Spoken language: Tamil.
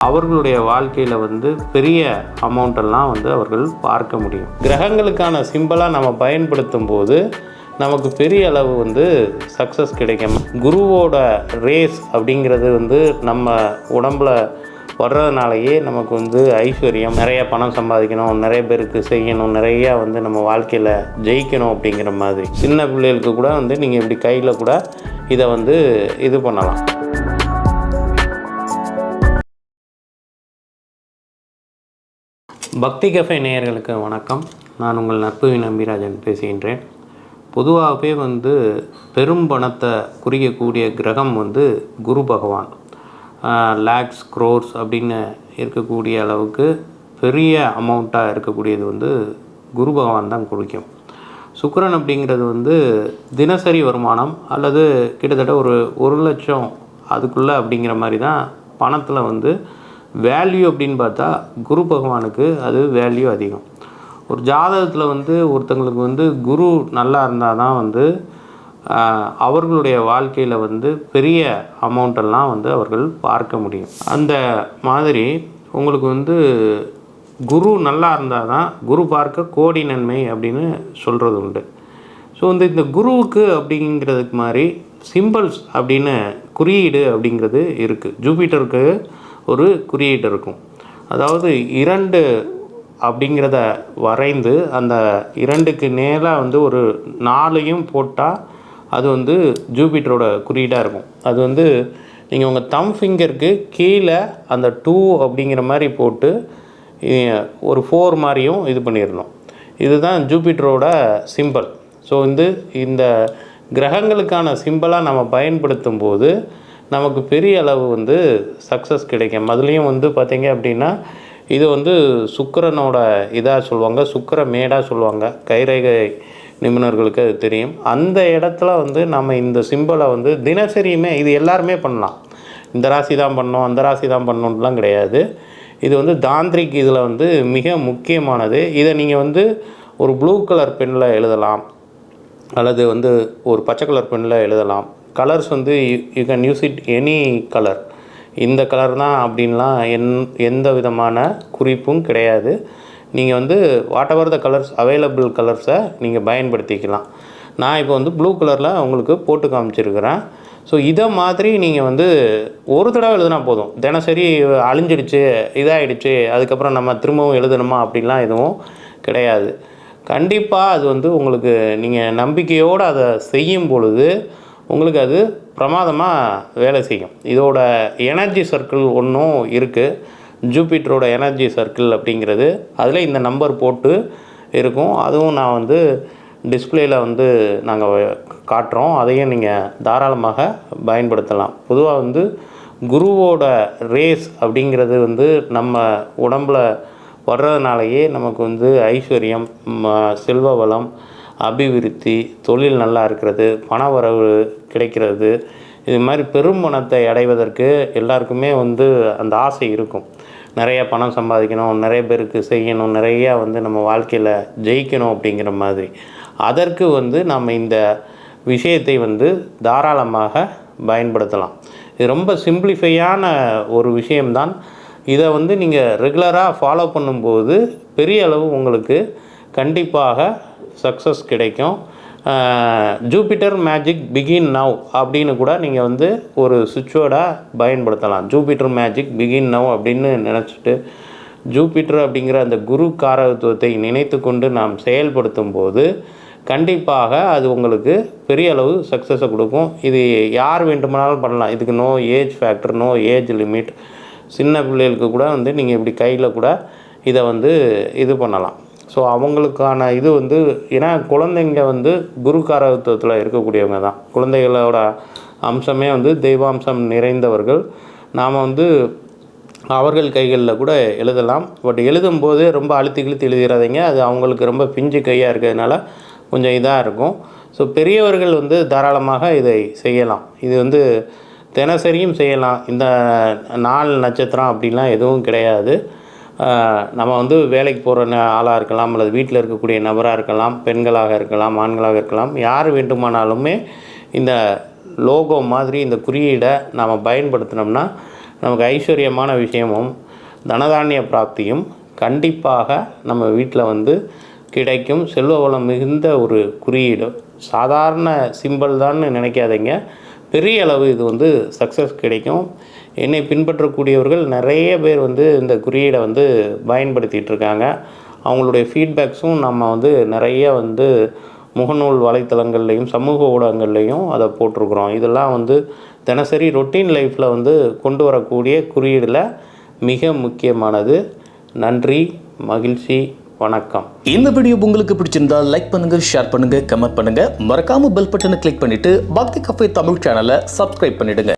அவர்களுடைய வாழ்க்கையில் பெரிய அமௌண்ட்டெல்லாம் அவர்கள் பார்க்க முடியும். கிரகங்களுக்கான சிம்பிளாக நம்ம பயன்படுத்தும் போது நமக்கு பெரிய அளவு சக்ஸஸ் கிடைக்கும். குருவோட ரேஸ் அப்படிங்கிறது நம்ம உடம்பில் வர்றதுனாலேயே நமக்கு ஐஸ்வர்யம், நிறைய பணம் சம்பாதிக்கணும், நிறைய பேருக்கு செய்யணும், நிறையா நம்ம வாழ்க்கையில் ஜெயிக்கணும் அப்படிங்கிற மாதிரி. சின்ன பிள்ளைகளுக்கு கூட நீங்கள் இப்படி கையில் கூட இதை இது பண்ணலாம். பக்தி கஃபே நேயர்களுக்கு வணக்கம். நான் உங்கள் நற்பவி நம்பிராஜன் பேசுகின்றேன். பொதுவாகவே பெரும் பணத்தை குறிக்கக்கூடிய கிரகம் குரு பகவான். லேக்ஸ், க்ரோர்ஸ் அப்படின்னு இருக்கக்கூடிய அளவுக்கு பெரிய அமௌண்ட்டாக இருக்கக்கூடியது குரு பகவான் தான் குறிக்கும். சுக்கிரன் அப்படிங்கிறது தினசரி வருமானம் அல்லது கிட்டத்தட்ட ஒரு 1,00,000 அதுக்குள்ளே அப்படிங்கிற மாதிரி தான் பணத்தில் வேல்யூ அப்படின்னு பார்த்தா குரு பகவானுக்கு அது வேல்யூ அதிகம். ஒரு ஜாதகத்தில் ஒருத்தங்களுக்கு குரு நல்லா இருந்தால் தான் அவர்களுடைய வாழ்க்கையில் பெரிய அமௌண்ட்டெல்லாம் அவர்கள் பார்க்க முடியும். அந்த மாதிரி உங்களுக்கு குரு நல்லா இருந்தால் தான் குரு பார்க்க கோடி நன்மை அப்படின்னு சொல்கிறது உண்டு. ஸோ இந்த குருவுக்கு அப்படிங்கிறதுக்கு மாதிரி சிம்பிள்ஸ் அப்படின்னு குறியீடு அப்படிங்கிறது இருக்குது. ஜூபிட்டருக்கு ஒரு குறியீடு இருக்கும். அதாவது 2 அப்படிங்கிறத வரைந்து அந்த 2க்கு நேராக ஒரு 4ஐயும் போட்டால் அது ஜூபிட்டரோட குறியீடாக இருக்கும். அது நீங்கள் உங்கள் தம் ஃபிங்கருக்கு கீழே அந்த 2 அப்படிங்கிற மாதிரி போட்டு ஒரு 4 மாதிரியும் இது பண்ணிடணும். இதுதான் ஜூபிட்டரோட சிம்பிள். ஸோ இந்த கிரகங்களுக்கான சிம்பிளாக நம்ம பயன்படுத்தும் போது நமக்கு பெரிய அளவு சக்ஸஸ் கிடைக்கும். அதுலேயும் பார்த்திங்க அப்படின்னா இது சுக்கிரனோட இதாக சொல்லுவாங்க, சுக்கிர மேடாக சொல்லுவாங்க. கைரேகை நிபுணர்களுக்கு அது தெரியும். அந்த இடத்துல நம்ம இந்த சிம்பிளை தினசரியுமே இது எல்லாருமே பண்ணலாம். இந்த ராசி தான் பண்ணோம், அந்த ராசி தான் பண்ணணுன்லாம் கிடையாது. இது தாந்திரிக் இதில் மிக முக்கியமானது. இதை நீங்கள் ஒரு ப்ளூ கலர் பெனில் எழுதலாம் அல்லது ஒரு பச்சை கலர் பெனில் எழுதலாம். Colours you can use it any colour. இந்த கலர் தான் அப்படின்லாம் எந்த விதமான குறிப்பும் கிடையாது. நீங்கள் whatever the colours available கலர்ஸை நீங்கள் பயன்படுத்திக்கலாம். நான் இப்போ ப்ளூ கலரில் உங்களுக்கு போட்டு காமிச்சிருக்கிறேன். ஸோ இதை மாதிரி நீங்கள் ஒரு தடவை எழுதுனா போதும். தினசரி அழிஞ்சிடுச்சு, இதாகிடுச்சு, அதுக்கப்புறம் நம்ம திரும்பவும் எழுதணுமா அப்படின்லாம் எதுவும் கிடையாது. கண்டிப்பாக அது உங்களுக்கு நீங்கள் நம்பிக்கையோடு அதை செய்யும் பொழுது உங்களுக்கு அது பிரமாதமாக வேலை செய்யும். இதோட எனர்ஜி சர்க்கிள் ஒன்றும் இருக்குது. ஜூபிட்டரோட எனர்ஜி சர்க்கிள் அப்படிங்கிறது அதில் இந்த நம்பர் போட்டு இருக்கும். அதுவும் நான் டிஸ்பிளேயில் நாங்கள் காட்டுறோம். அதையும் நீங்கள் தாராளமாக பயன்படுத்தலாம். பொதுவாக குருவோட ரேஸ் அப்படிங்கிறது நம்ம உடம்பில் வர்றதுனாலேயே நமக்கு ஐஸ்வர்யம், செல்வ வளம், அபிவிருத்தி, தொழில் நல்லா இருக்கிறது, பண வரவு கிடைக்கிறது, இது மாதிரி பெரும் பணத்தை அடைவதற்கு எல்லாருக்குமே அந்த ஆசை இருக்கும். நிறைய பணம் சம்பாதிக்கணும், நிறைய பேருக்கு செய்யணும், நிறையா நம்ம வாழ்க்கையில் ஜெயிக்கணும் அப்படிங்கிற மாதிரி. அதற்கு நம்ம இந்த விஷயத்தை தாராளமாக பயன்படுத்தலாம். இது ரொம்ப சிம்பிளிஃபையான ஒரு விஷயம்தான். இதை நீங்கள் ரெகுலராக ஃபாலோ பண்ணும்போது பெரிய அளவு உங்களுக்கு கண்டிப்பாக சக்ஸஸ் கிடைக்கும். ஜூபிட்டர் மேஜிக் பிகின் நவ் அப்படின்னு கூட நீங்கள் ஒரு சுவிட்சோடாக பயன்படுத்தலாம். ஜூபிட்டர் மேஜிக் பிகின் நவ் அப்படின்னு நினச்சிட்டு ஜூபிட்டர் அப்படிங்கிற அந்த குரு காரகத்துவத்தை நினைத்து கொண்டு நாம் செயல்படுத்தும் போது கண்டிப்பாக அது உங்களுக்கு பெரிய அளவு சக்ஸஸை கொடுக்கும். இது யார் வேண்டுமானாலும் பண்ணலாம். இதுக்கு no age factor, no age limit. சின்ன பிள்ளைகளுக்கு கூட நீங்கள் இப்படி கையில் கூட இதை இது பண்ணலாம். ஸோ அவங்களுக்கான இது ஏன்னா குழந்தைங்க குரு காரகத்துவத்தில் இருக்கக்கூடியவங்க தான். குழந்தைகளோட அம்சமே தெய்வாம்சம் நிறைந்தவர்கள். நாம் அவர்கள் கைகளில் கூட எழுதலாம். பட் எழுதும்போது ரொம்ப அழுத்தி கிழுத்தி எழுதிடாதீங்க. அது அவங்களுக்கு ரொம்ப பிஞ்சு கையாக இருக்கிறதுனால கொஞ்சம் இதாக இருக்கும். ஸோ பெரியவர்கள் தாராளமாக இதை செய்யலாம். இது தினசரியும் செய்யலாம். இந்த நாள் நட்சத்திரம் அப்படின்லாம் எதுவும் கிடையாது. நம்ம வேலைக்கு போகிற ஆளாக இருக்கலாம், அல்லது வீட்டில் இருக்கக்கூடிய நபராக இருக்கலாம், பெண்களாக இருக்கலாம், ஆண்களாக இருக்கலாம், யார் வேண்டுமானாலுமே இந்த லோகோ மாதிரி இந்த குறியீடை நாம் பயன்படுத்தினோம்னா நமக்கு ஐஸ்வர்யமான விஷயமும் தனதானிய பிராப்தியும் கண்டிப்பாக நம்ம வீட்டில் வந்து கிடைக்கும். செல்வ வளம் மிகுந்த ஒரு குறியீடு. சாதாரண சிம்பிள் தான் நினைக்காதீங்க, பெரிய அளவு இது வந்து சக்ஸஸ் கிடைக்கும். என்னை பின்பற்றக்கூடியவர்கள் நிறைய பேர் வந்து இந்த குறியீடை வந்து பயன்படுத்திகிட்டு இருக்காங்க. அவங்களுடைய ஃபீட்பேக்ஸும் நம்ம வந்து நிறைய வந்து முகநூல் வலைத்தளங்கள்லையும் சமூக ஊடகங்கள்லையும் அதை போட்டிருக்கிறோம். இதெல்லாம் வந்து தினசரி ரொட்டீன் லைஃப்பில் வந்து கொண்டு வரக்கூடிய குறியீடில் மிக முக்கியமானது. நன்றி, மகிழ்ச்சி, வணக்கம். இந்த வீடியோ உங்களுக்கு பிடிச்சிருந்தா லைக் பண்ணுங்க, ஷேர் பண்ணுங்க, கமெண்ட் பண்ணுங்க. மறக்காம பெல் பட்டனை கிளிக் பண்ணிட்டு பக்தி கஃபே தமிழ் சேனலை சப்ஸ்கிரைப் பண்ணிடுங்க.